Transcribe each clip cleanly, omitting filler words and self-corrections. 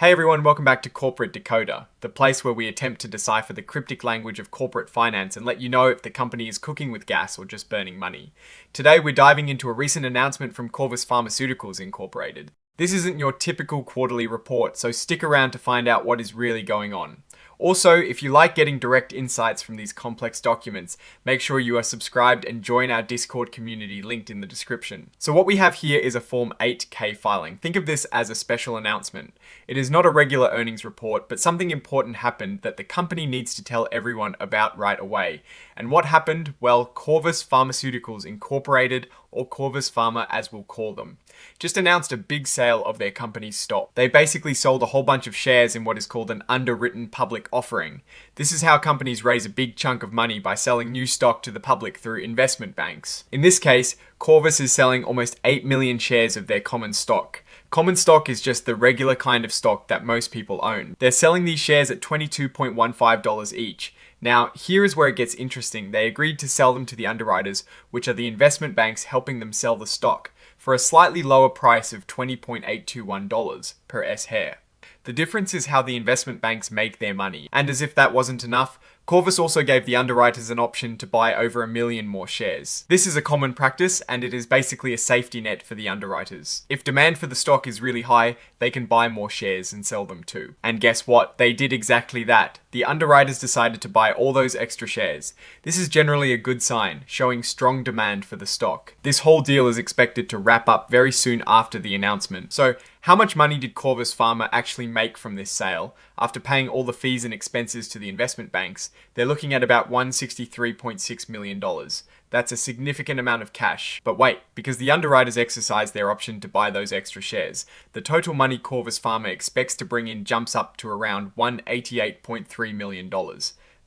Hey everyone, welcome back to Corporate Decoder, the place where we attempt to decipher the cryptic language of corporate finance and let you know if the company is cooking with gas or just burning money. Today we're diving into a recent announcement from Corvus Pharmaceuticals Incorporated. This isn't your typical quarterly report, so stick around to find out what is really going on. Also, if you like getting direct insights from these complex documents, make sure you are subscribed and join our Discord community linked in the description. So what we have here is a Form 8K filing. Think of this as a special announcement. It is not a regular earnings report, but something important happened that the company needs to tell everyone about right away. And what happened? Well, Corvus Pharmaceuticals Incorporated, or Corvus Pharma as we'll call them, just announced a big sale of their company's stock. They basically sold a whole bunch of shares in what is called an underwritten public offering. This is how companies raise a big chunk of money by selling new stock to the public through investment banks. In this case, Corvus is selling almost 8 million shares of their common stock. Common stock is just the regular kind of stock that most people own. They're selling these shares at $22.15 each. Now, here is where it gets interesting. They agreed to sell them to the underwriters, which are the investment banks helping them sell the stock, for a slightly lower price of $20.821 per S-share. The difference is how the investment banks make their money. And as if that wasn't enough, Corvus also gave the underwriters an option to buy over 1 million more shares. This is a common practice, and it is basically a safety net for the underwriters. If demand for the stock is really high, they can buy more shares and sell them too. And guess what? They did exactly that. The underwriters decided to buy all those extra shares. This is generally a good sign, showing strong demand for the stock. This whole deal is expected to wrap up very soon after the announcement. So, how much money did Corvus Pharma actually make from this sale? After paying all the fees and expenses to the investment banks, they're looking at about $163.6 million. That's a significant amount of cash. But wait, because the underwriters exercised their option to buy those extra shares, the total money Corvus Pharma expects to bring in jumps up to around $188.3 million.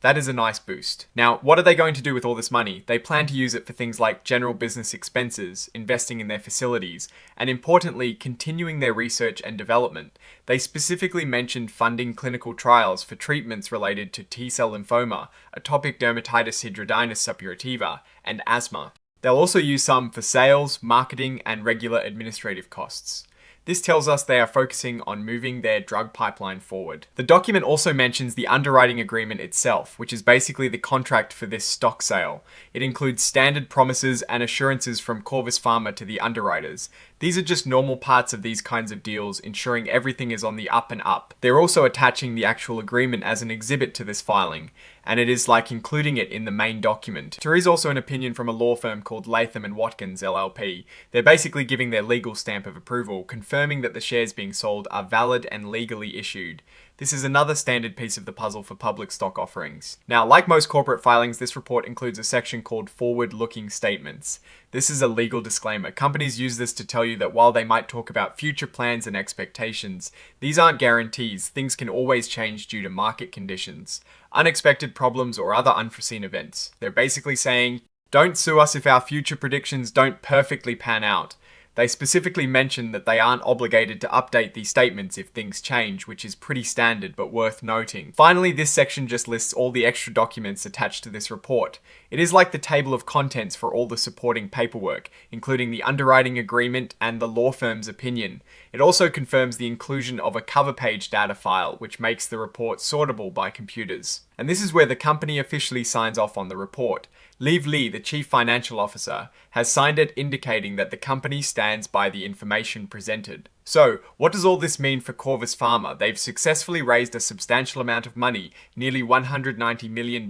That is a nice boost. Now, what are they going to do with all this money? They plan to use it for things like general business expenses, investing in their facilities, and importantly, continuing their research and development. They specifically mentioned funding clinical trials for treatments related to T-cell lymphoma, atopic dermatitis hidradenitis suppurativa, and asthma. They'll also use some for sales, marketing, and regular administrative costs. This tells us they are focusing on moving their drug pipeline forward. The document also mentions the underwriting agreement itself, which is basically the contract for this stock sale. It includes standard promises and assurances from Corvus Pharma to the underwriters. These are just normal parts of these kinds of deals, ensuring everything is on the up and up. They're also attaching the actual agreement as an exhibit to this filing, and it is like including it in the main document. There is also an opinion from a law firm called Latham & Watkins LLP. They're basically giving their legal stamp of approval, confirming that the shares being sold are valid and legally issued. This is another standard piece of the puzzle for public stock offerings. Now, like most corporate filings, this report includes a section called Forward-Looking Statements. This is a legal disclaimer. Companies use this to tell you that while they might talk about future plans and expectations, these aren't guarantees. Things can always change due to market conditions, unexpected problems, or other unforeseen events. They're basically saying, don't sue us if our future predictions don't perfectly pan out. They specifically mention that they aren't obligated to update these statements if things change, which is pretty standard but worth noting. Finally, this section just lists all the extra documents attached to this report. It is like the table of contents for all the supporting paperwork, including the underwriting agreement and the law firm's opinion. It also confirms the inclusion of a cover page data file, which makes the report sortable by computers. And this is where the company officially signs off on the report. Liv Lee, the Chief Financial Officer, has signed it, indicating that the company stands by the information presented. So, what does all this mean for Corvus Pharma? They've successfully raised a substantial amount of money, nearly $190 million,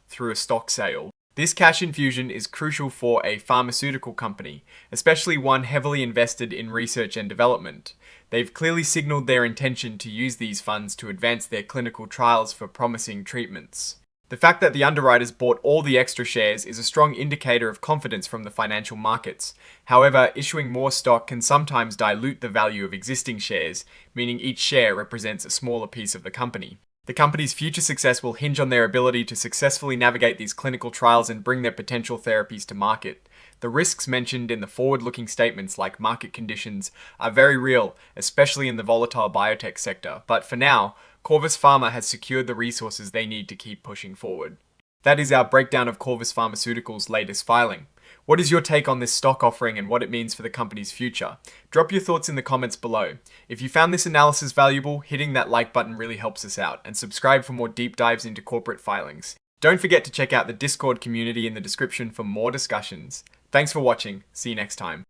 through a stock sale. This cash infusion is crucial for a pharmaceutical company, especially one heavily invested in research and development. They've clearly signaled their intention to use these funds to advance their clinical trials for promising treatments. The fact that the underwriters bought all the extra shares is a strong indicator of confidence from the financial markets. However, issuing more stock can sometimes dilute the value of existing shares, meaning each share represents a smaller piece of the company. The company's future success will hinge on their ability to successfully navigate these clinical trials and bring their potential therapies to market. The risks mentioned in the forward-looking statements, like market conditions, are very real, especially in the volatile biotech sector. But for now, Corvus Pharma has secured the resources they need to keep pushing forward. That is our breakdown of Corvus Pharmaceuticals' latest filing. What is your take on this stock offering and what it means for the company's future? Drop your thoughts in the comments below. If you found this analysis valuable, hitting that like button really helps us out, and subscribe for more deep dives into corporate filings. Don't forget to check out the Discord community in the description for more discussions. Thanks for watching. See you next time.